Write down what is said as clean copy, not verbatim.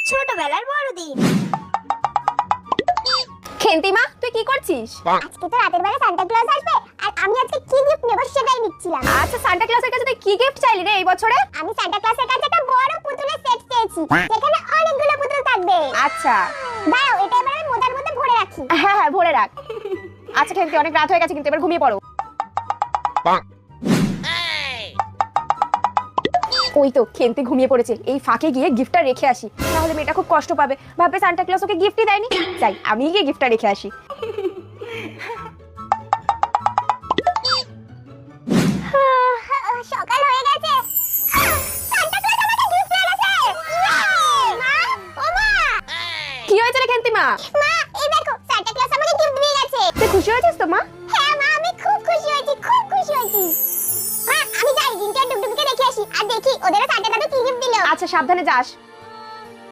ছোটবেলার বড়দিন। খেন্তিমা তুই কি করছিস? আজকে তো রাতের বেলা সান্টা ক্লজ আসবে আর আমি আজকে কি গিফট নেব সেটাই নিচ্ছিলাম। আচ্ছা সান্টা ক্লজের কাছে তুই কি গিফট চাইলি রে এই বছরে? আমি সান্টা ক্লজের কাছে একটা বড় পুতুলের সেট চেয়েছি যেখানে অনেকগুলো পুতুল থাকবে। আচ্ছা দাও এটা এবার আমি মোটার মধ্যে ভরে রাখি। হ্যাঁ হ্যাঁ ভরে রাখ। আচ্ছা খেন্তি অনেক রাত হয়ে গেছে কিন্তু এবার ঘুমিয়ে পড়ো। ওই তো খেন্তি ঘুমিয়ে পড়েছে, এই ফাঁকে গিয়ে গিফটটা রেখে আসি, তাহলে মেয়েটা খুব কষ্ট পাবে, ভাববে সান্টা ক্লজ ওকে গিফটই দেয়নি। যাই আমি গিয়ে গিফটটা রেখে আসি। সকাল হয়ে গেছে। সান্টা ক্লজ আমাকে গিফট এনেছে। মা, ও মা। কি হয়েছে রে খেন্তিমা? মা, এই দেখো সান্টা ক্লজ আমাকে গিফট দিয়ে গেছে। তুই খুশি হয়েছিস তো মা? হ্যাঁ মা, আমি খুব খুশি হয়েছি, খুব খুশি হয়েছি। মা, আমি যাই জিনকে ডুগডুগিকে দেখে আসি আর দেখি ওদের সান্টা দাদু কি গিফট দিল। আচ্ছা সাবধানে যাস।